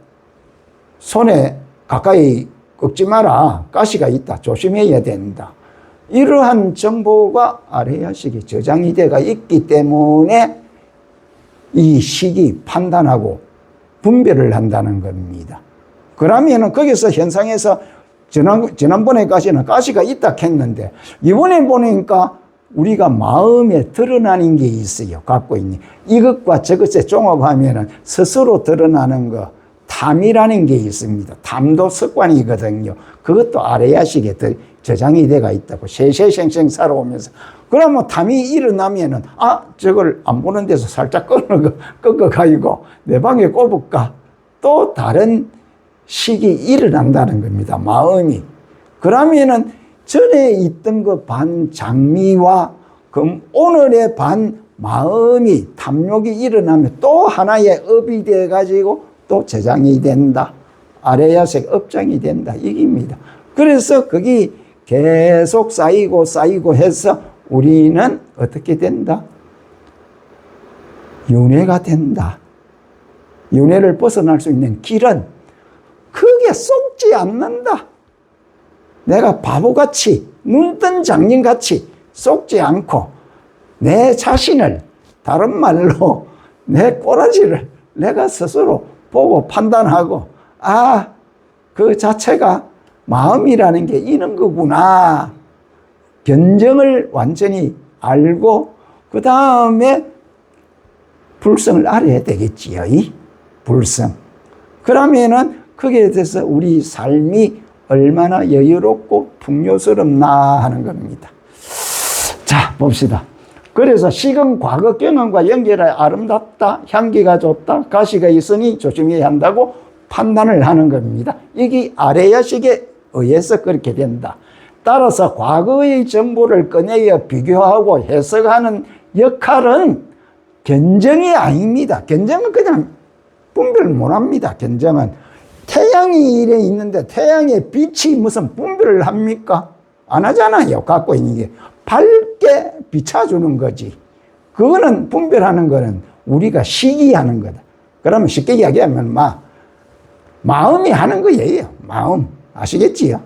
Speaker 1: 손에 가까이 꺾지 마라. 가시가 있다. 조심해야 된다. 이러한 정보가 아레야식에 저장이 되어 있기 때문에 이 식이 판단하고 분별을 한다는 겁니다. 그러면은 거기서 현상에서 지난번에까지는 가시가 있다 했는데 이번에 보니까 우리가 마음에 드러나는 게 있어요. 갖고 있는 이것과 저것에 종합하면은 스스로 드러나는 거 탐이라는 게 있습니다. 탐도 습관이거든요. 그것도 아레야식에 저장이 되어 있다고 세세생생 살아오면서 그러면 탐이 일어나면은 저걸 안 보는 데서 살짝 꺾어가지고 내 방에 꼽을까? 또 다른 식이 일어난다는 겁니다. 마음이. 그러면은 전에 있던 그 반 장미와 오늘의 반 마음이 탐욕이 일어나면 또 하나의 업이 돼 가지고 또 저장이 된다. 아레야색 업장이 된다. 이깁니다. 그래서 그게 계속 쌓이고 해서 우리는 어떻게 된다? 윤회가 된다. 윤회를 벗어날 수 있는 길은 크게 쏙지 않는다. 내가 바보같이 눈뜬 장님같이 쏙지 않고 내 자신을 다른 말로 내 꼬라지를 내가 스스로 보고 판단하고 그 자체가 마음이라는 게 이런 거구나. 견정을 완전히 알고 그 다음에 불성을 알아야 되겠지요. 이 불성. 그러면은 거기에 대해서 우리 삶이 얼마나 여유롭고 풍요스럽나 하는 겁니다. 자, 봅시다. 그래서 식은 과거 경험과 연결해 아름답다, 향기가 좋다, 가시가 있으니 조심해야 한다고 판단을 하는 겁니다. 이게 아레야식에 의해서 그렇게 된다. 따라서 과거의 정보를 꺼내어 비교하고 해석하는 역할은 견정이 아닙니다. 견정은 그냥 분별을 못합니다. 견정은 태양이 이래 있는데 태양의 빛이 무슨 분별을 합니까? 안 하잖아요. 갖고 있는 게 밝게 비춰주는 거지. 그거는 분별하는 거는 우리가 시기하는 거다. 그러면 쉽게 이야기하면 마음이 하는 거예요. 마음. 아시겠지요?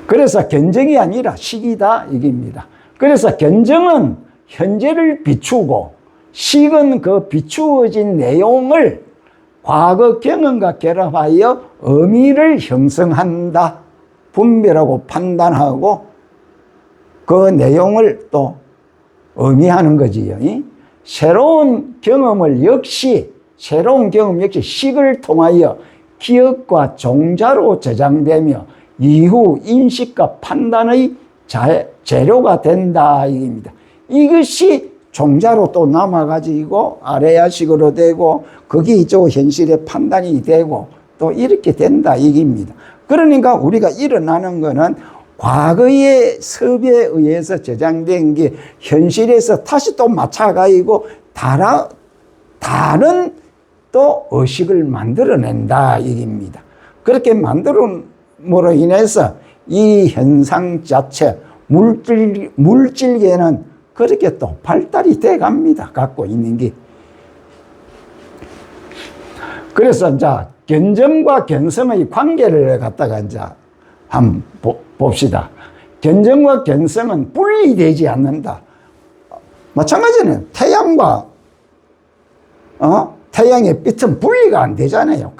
Speaker 1: 그래서 견정이 아니라 식이다 이깁니다. 그래서 견정은 현재를 비추고 식은 그 비추어진 내용을 과거 경험과 결합하여 의미를 형성한다. 분별하고 판단하고 그 내용을 또 의미하는 거지요. 새로운 경험 역시 식을 통하여 기억과 종자로 저장되며 이후 인식과 판단의 재료가 된다 이겁니다. 이것이 종자로 또 남아가지고 아레야식으로 되고 그게 저 현실의 판단이 되고 또 이렇게 된다 이깁니다. 그러니까 우리가 일어나는 거는 과거의 섭에 의해서 저장된 게 현실에서 다시 또 맞춰가지고 다른 또 의식을 만들어낸다 이깁니다. 그렇게 만들음으로 인해서 이 현상 자체 물질계는 그렇게 또 발달이 돼 갑니다. 갖고 있는 게. 그래서 이제 견정과 견성의 관계를 갖다가 이제 한번 봅시다. 견정과 견성은 분리되지 않는다. 마찬가지는 태양의 빛은 분리가 안 되잖아요.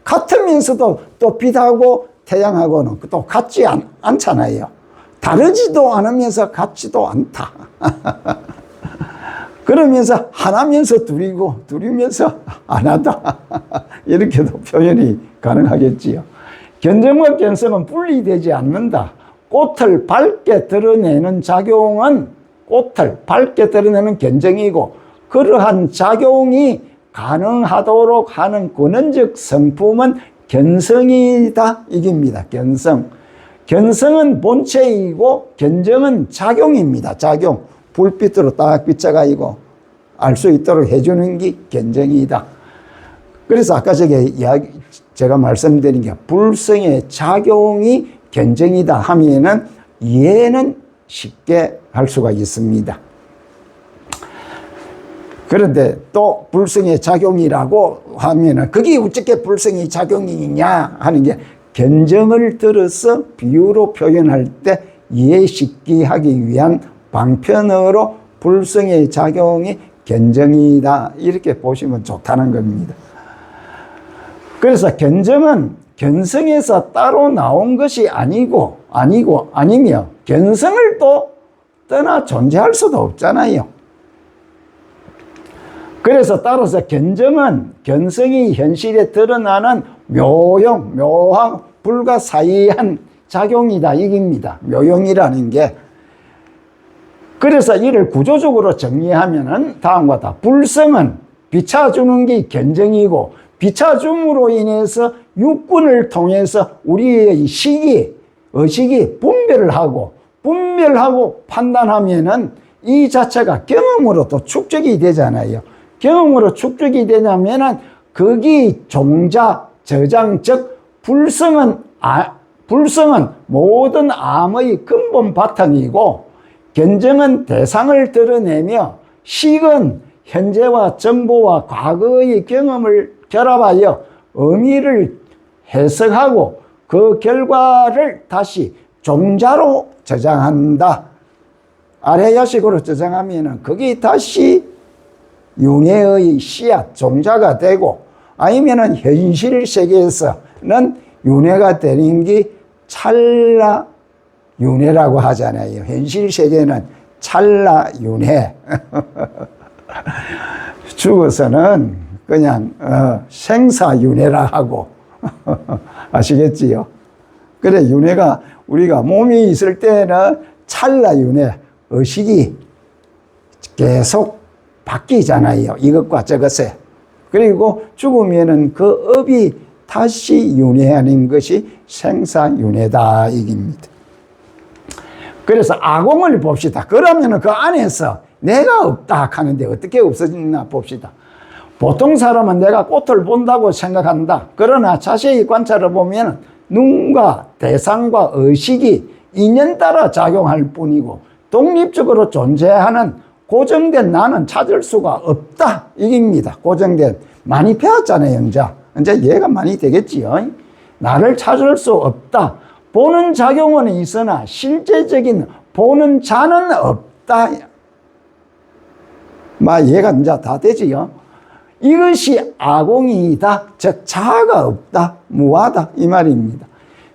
Speaker 1: 같으면서도 또 빛하고 태양하고는 또 같지 않잖아요. 다르지도 않으면서 같지도 않다. 그러면서 하나면서 둘이고 둘이면서 하나다. 이렇게도 표현이 가능하겠지요. 견정과 견성은 분리되지 않는다. 꽃을 밝게 드러내는 작용은 꽃을 밝게 드러내는 견정이고 그러한 작용이 가능하도록 하는 근원적 성품은 견성이다 이깁니다. 견성은 본체이고 견정은 작용입니다. 작용. 불빛으로 딱 비춰가지고 알 수 있도록 해주는 게 견정이다. 그래서 아까 제가 말씀드린 게 불성의 작용이 견정이다 하면은 이해는 쉽게 할 수가 있습니다. 그런데 또 불성의 작용이라고 하면은 그게 어떻게 불성의 작용이냐 하는 게 견정을 들어서 비유로 표현할 때 이해 쉽게 하기 위한 방편으로 불성의 작용이 견정이다 이렇게 보시면 좋다는 겁니다. 그래서 견정은 견성에서 따로 나온 것이 아니며 견성을 또 떠나 존재할 수도 없잖아요. 그래서 따라서 견정은 견성이 현실에 드러나는 묘한 불가사의한 작용이다 이깁니다. 묘용이라는 게. 그래서 이를 구조적으로 정리하면은 다음과 같다. 불성은 비춰주는 게 견정이고 비춰줌으로 인해서 육군을 통해서 우리의 의식이 분별하고 판단하면은 이 자체가 경험으로 또 축적이 되잖아요. 경험으로 축적이 되냐면은 거기 종자, 저장, 즉 불성은 모든 암의 근본 바탕이고 견정은 대상을 드러내며 식은 현재와 정보와 과거의 경험을 결합하여 의미를 해석하고 그 결과를 다시 종자로 저장한다. 아레야식으로 저장하면은 그게 다시 윤회의 씨앗, 종자가 되고 아니면은 현실 세계에서는 윤회가 되는 게 찰나 윤회라고 하잖아요. 현실 세계는 찰나 윤회. 죽어서는 그냥 생사윤회라 하고 아시겠지요? 그래 윤회가 우리가 몸이 있을 때는 찰나윤회 의식이 계속 바뀌잖아요. 이것과 저것에. 그리고 죽으면은 그 업이 다시 윤회하는 것이 생사윤회다 이깁니다. 그래서 아공을 봅시다. 그러면은 그 안에서 내가 없다 하는데 어떻게 없어지나 봅시다. 보통 사람은 내가 꽃을 본다고 생각한다. 그러나 자세히 관찰해 보면 눈과 대상과 의식이 인연 따라 작용할 뿐이고 독립적으로 존재하는 고정된 나는 찾을 수가 없다 이깁니다. 고정된. 많이 배웠잖아요. 이제 이해가 많이 되겠지요. 나를 찾을 수 없다. 보는 작용은 있으나 실제적인 보는 자는 없다. 이해가 이제 다 되지요. 이것이 아공이다. 즉 자아가 없다. 무하다 이 말입니다.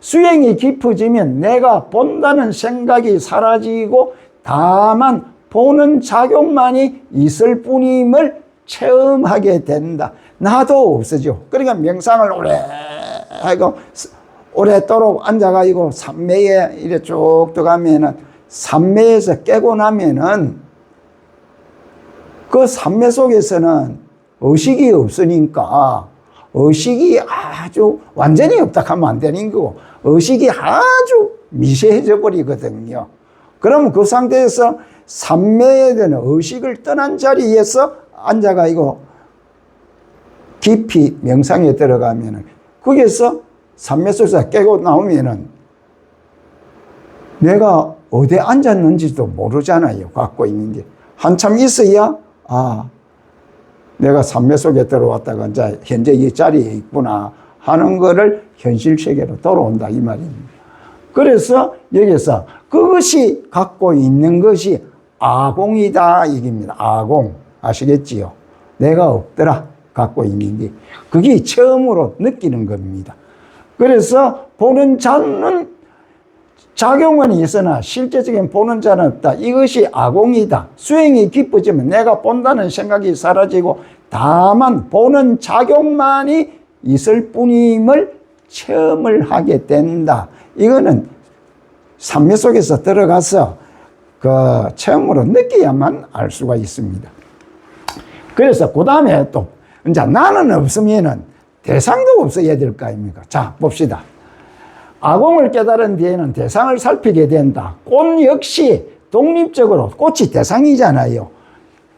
Speaker 1: 수행이 깊어지면 내가 본다는 생각이 사라지고 다만 보는 작용만이 있을 뿐임을 체험하게 된다. 나도 없어져. 그러니까 명상을 오래 하고 오랫도록 앉아가지고 삼매에 이래 쭉 들어가면은 삼매에서 깨고 나면은 그 삼매 속에서는 의식이 없으니까 의식이 아주 완전히 없다 하면 안 되는 거고 의식이 아주 미세해져 버리거든요. 그러면 그 상태에서 삼매에 대한 의식을 떠난 자리에서 앉아가지고 깊이 명상에 들어가면은 거기에서 삼매 속에서 깨고 나오면은 내가 어디에 앉았는지도 모르잖아요. 갖고 있는 게. 한참 있어야 내가 삼매 속에 들어왔다가 이제 현재 이 자리에 있구나 하는 거를 현실 세계로 돌아온다 이 말입니다. 그래서 여기서 그것이 갖고 있는 것이 아공이다 얘기입니다. 아공 아시겠지요? 내가 없더라 갖고 있는 게 그게 처음으로 느끼는 겁니다. 그래서 보는 자는 작용은 있으나 실제적인 보는 자는 없다. 이것이 아공이다. 수행이 깊어지면 내가 본다는 생각이 사라지고 다만 보는 작용만이 있을 뿐임을 체험을 하게 된다. 이거는 삼매 속에서 들어가서 그 체험으로 느껴야만 알 수가 있습니다. 그래서 그 다음에 또 이제 나는 없으면은 대상도 없어야 될 거 아닙니까? 자, 봅시다. 아공을 깨달은 뒤에는 대상을 살피게 된다. 꽃 역시 독립적으로, 꽃이 대상이잖아요.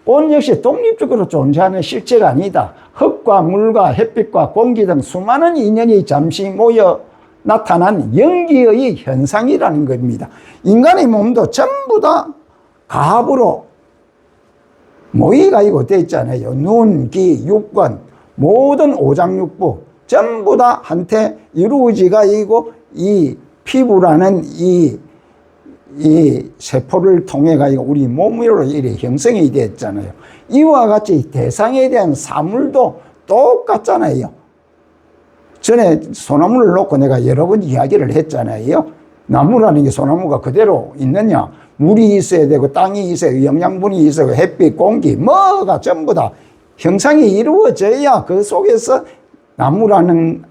Speaker 1: 꽃 역시 독립적으로 존재하는 실체가 아니다. 흙과 물과 햇빛과 공기 등 수많은 인연이 잠시 모여 나타난 연기의 현상이라는 겁니다. 인간의 몸도 전부 다 가압으로 모이가지고 되어 있잖아요. 눈, 귀, 육권, 모든 오장육부 전부 다 한테 이루어지가지고 이 피부라는 이 세포를 통해 가지고 우리 몸으로 이렇게 형성이 됐잖아요. 이와 같이 대상에 대한 사물도 똑같잖아요. 전에 소나무를 놓고 내가 여러 번 이야기를 했잖아요. 나무라는 게 소나무가 그대로 있느냐? 물이 있어야 되고 땅이 있어야 영양분이 있어야 햇빛, 공기 뭐가 전부 다 형상이 이루어져야 그 속에서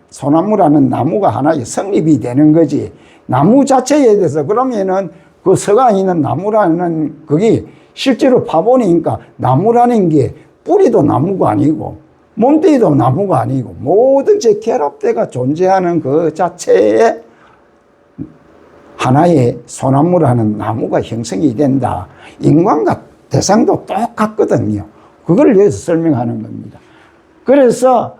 Speaker 1: 소나무라는 나무가 하나의 성립이 되는 거지. 나무 자체에 대해서 그러면은 그 서가 있는 나무라는 그게 실제로 파보니까 나무라는 게 뿌리도 나무가 아니고 몸뚱이도 나무가 아니고 모든 제 결합대가 존재하는 그 자체에 하나의 소나무라는 나무가 형성이 된다. 인간과 대상도 똑같거든요. 그걸 여기서 설명하는 겁니다. 그래서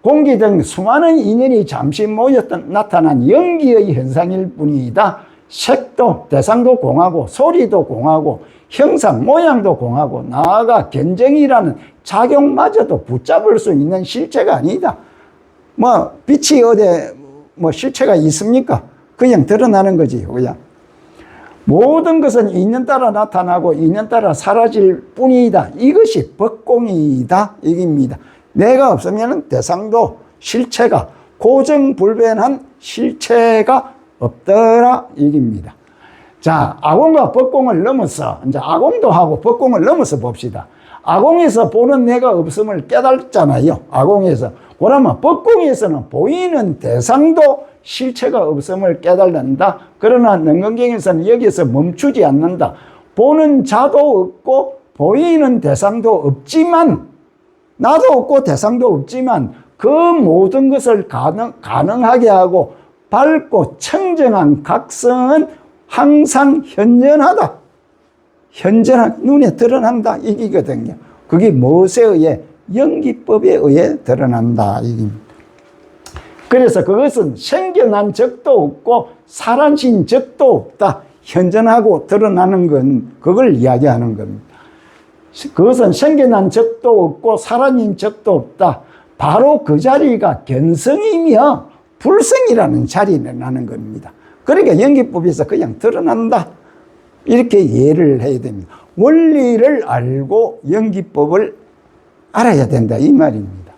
Speaker 1: 공기 등 수많은 인연이 잠시 모였던 나타난 연기의 현상일 뿐이다. 색도 대상도 공하고 소리도 공하고 형상 모양도 공하고 나아가 견정이라는 작용마저도 붙잡을 수 있는 실체가 아니다. 뭐 빛이 어디 뭐 실체가 있습니까? 그냥 드러나는 거지. 그냥 모든 것은 인연 따라 나타나고 인연 따라 사라질 뿐이다. 이것이 법공이다 이깁니다. 내가 없으면 대상도 실체가 고정불변한 실체가 없더라 이깁니다. 자, 아공과 법공을 넘어서 이제 아공도 하고 법공을 넘어서 봅시다. 아공에서 보는 내가 없음을 깨달았잖아요. 아공에서. 그러면 법공에서는 보이는 대상도 실체가 없음을 깨달는다. 그러나 능건경에서는 여기서 멈추지 않는다. 보는 자도 없고 보이는 대상도 없지만 나도 없고 대상도 없지만 그 모든 것을 가능하게 하고 밝고 청정한 각성은 항상 현존하다. 현존한 눈에 드러난다 이기거든요. 그게 무엇에 의해? 연기법에 의해 드러난다 이깁니다. 그래서 그것은 생겨난 적도 없고 사라진 적도 없다. 현존하고 드러나는 건 그걸 이야기하는 겁니다. 그것은 생겨난 적도 없고 사라진 적도 없다. 바로 그 자리가 견성이며 불성이라는 자리라는 겁니다. 그러니까 연기법에서 그냥 드러난다. 이렇게 이해를 해야 됩니다. 원리를 알고 연기법을 알아야 된다 이 말입니다.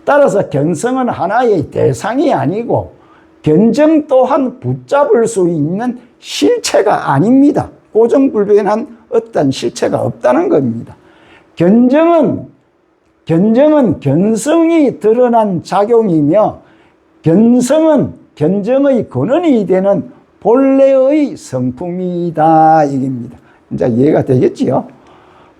Speaker 1: 따라서 견성은 하나의 대상이 아니고 견정 또한 붙잡을 수 있는 실체가 아닙니다. 고정불변한 어떤 실체가 없다는 겁니다. 견정은 견성이 드러난 작용이며 견성은 견정의 근원이 되는 본래의 성품이다 이겁니다. 이제 이해가 되겠지요?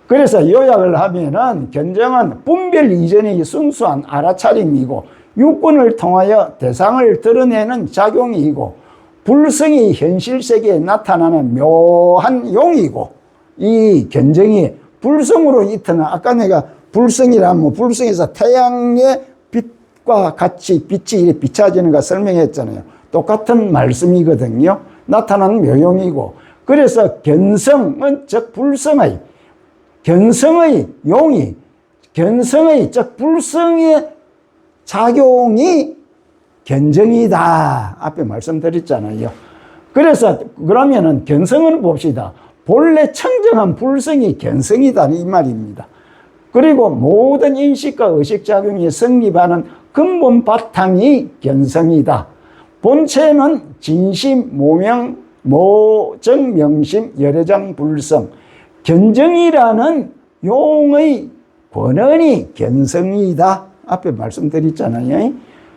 Speaker 1: 그래서 요약을 하면은 견정은 분별 이전의 순수한 알아차림이고 육군을 통하여 대상을 드러내는 작용이고 불성이 현실 세계에 나타나는 묘한 용이고 이 견정이 불성으로 이트는 아까 내가 불성이라면 불성에서 태양의 빛과 같이 빛이 이렇게 비춰지는 거 설명했잖아요. 똑같은 말씀이거든요. 나타나는 묘용이고 그래서 견성은 즉 불성의 용이 견성의 즉 불성의 작용이 견정이다. 앞에 말씀드렸잖아요. 그래서 그러면은 견성을 봅시다. 본래 청정한 불성이 견성이다 이 말입니다. 그리고 모든 인식과 의식작용이 성립하는 근본 바탕이 견성이다. 본체는 진심, 모명, 모정, 명심, 열애장, 불성. 견정이라는 용의 권한이 견성이다. 앞에 말씀드렸잖아요.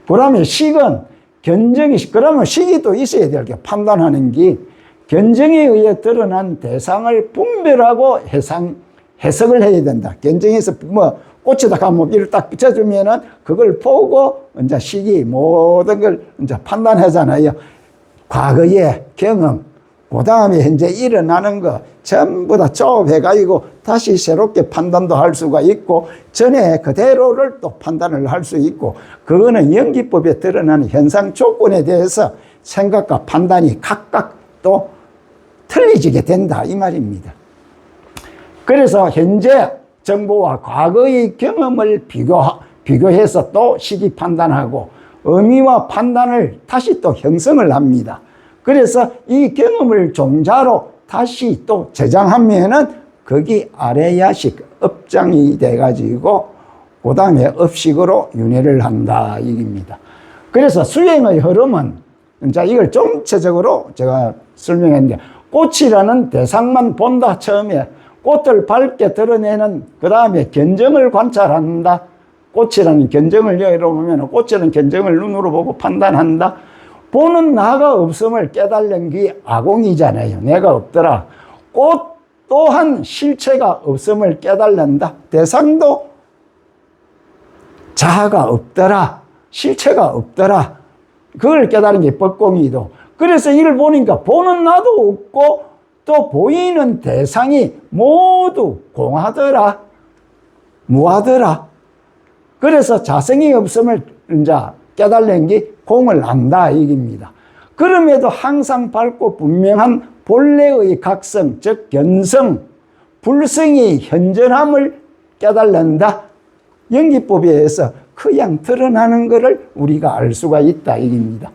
Speaker 1: 그러면 식은 그러면 식이 또 있어야 될 게 판단하는 게 견정에 의해 드러난 대상을 분별하고 해석을 해야 된다. 견정에서 꽃에다 가면 이를 딱 비춰주면은 그걸 보고 이제 식이 모든 걸 이제 판단하잖아요. 과거의 경험, 그 다음에 현재 일어나는 거 전부 다 조합해가지고 다시 새롭게 판단도 할 수가 있고 전에 그대로를 또 판단을 할 수 있고 그거는 연기법에 드러나는 현상 조건에 대해서 생각과 판단이 각각 또 틀리지게 된다 이 말입니다. 그래서 현재 정보와 과거의 경험을 비교해서 또 시기 판단하고 의미와 판단을 다시 또 형성을 합니다. 그래서 이 경험을 종자로 다시 또 저장하면은 거기 아래야식 업장이 돼가지고 그 다음에 업식으로 윤회를 한다 이겁니다. 그래서 수행의 흐름은 자 이걸 전체적으로 제가 설명했는데 꽃이라는 대상만 본다 처음에 꽃을 밝게 드러내는 그 다음에 견정을 관찰한다. 꽃이라는 견정을 열어보면 꽃이라는 견정을 눈으로 보고 판단한다. 보는 나가 없음을 깨달는 게 아공이잖아요. 내가 없더라. 꽃 또한 실체가 없음을 깨달는다. 대상도 자아가 없더라. 실체가 없더라. 그걸 깨달은 게 법공이도. 그래서 이를 보니까 보는 나도 없고 또 보이는 대상이 모두 공하더라. 무하더라. 그래서 자성이 없음을 이제 깨달는 게 공을 안다 이깁니다. 그럼에도 항상 밝고 분명한 본래의 각성 즉 견성 불성이 현존함을 깨달는다. 연기법에 의해서 그냥 드러나는 것을 우리가 알 수가 있다 이깁니다.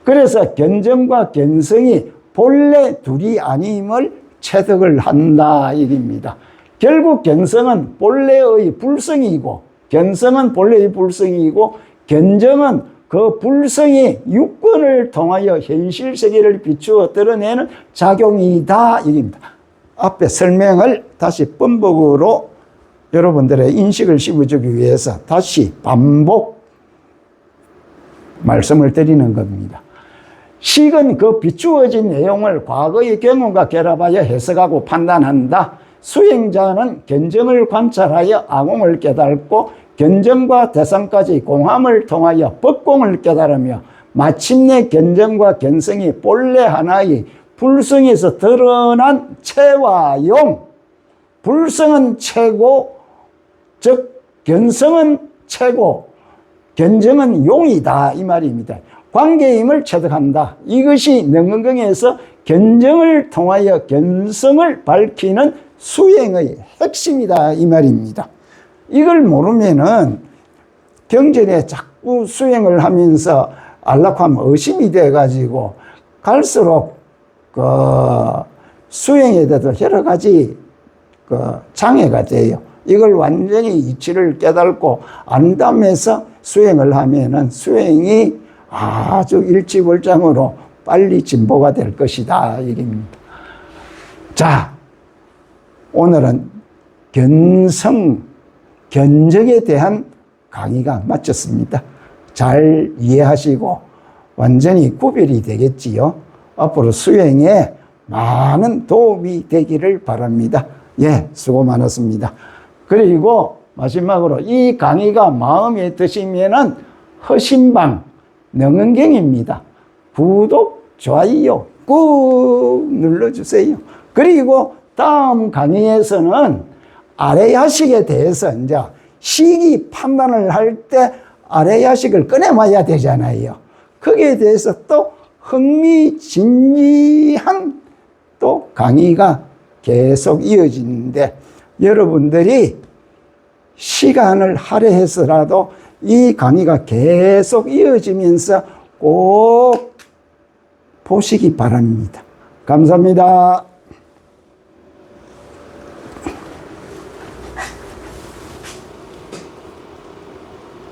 Speaker 1: 그래서 견정과 견성이 본래 둘이 아님을 체득을 한다 이깁니다. 결국 견성은 본래의 불성이고 견성은 본래의 불성이고 견정은 그 불성이 육권을 통하여 현실 세계를 비추어 드러내는 작용이다 이깁니다. 앞에 설명을 다시 번복으로 여러분들의 인식을 씹어주기 위해서 다시 반복 말씀을 드리는 겁니다. 식은 그 비추어진 내용을 과거의 경험과 결합하여 해석하고 판단한다. 수행자는 견정을 관찰하여 아공을 깨닫고 견정과 대상까지 공함을 통하여 법공을 깨달으며 마침내 견정과 견성이 본래 하나의 불성에서 드러난 체와 용, 불성은 체고 즉 견성은 체고 견정은 용이다 이 말입니다. 관계임을 체득한다. 이것이 명건경에서 견정을 통하여 견성을 밝히는 수행의 핵심이다 이 말입니다. 이걸 모르면은 경전에 자꾸 수행을 하면서 알라고 하면 의심이 돼가지고 갈수록 그 수행에 대해서 여러 가지 그 장애가 돼요. 이걸 완전히 이치를 깨닫고 안담해서 수행을 하면은 수행이 아주 일취월장으로 빨리 진보가 될 것이다 얘기입니다. 자, 오늘은 견적에 대한 강의가 마쳤습니다. 잘 이해하시고 완전히 구별이 되겠지요. 앞으로 수행에 많은 도움이 되기를 바랍니다. 예, 수고 많았습니다. 그리고 마지막으로 이 강의가 마음에 드시면은 허심방 능은경입니다. 구독, 좋아요 꾹 눌러주세요. 그리고 다음 강의에서는 아래야식에 대해서 이제 시기 판단을 할 때 아래야식을 꺼내봐야 되잖아요. 거기에 대해서 또 흥미진진한 또 강의가 계속 이어지는데 여러분들이 시간을 할애해서라도 이 강의가 계속 이어지면서 꼭 보시기 바랍니다. 감사합니다.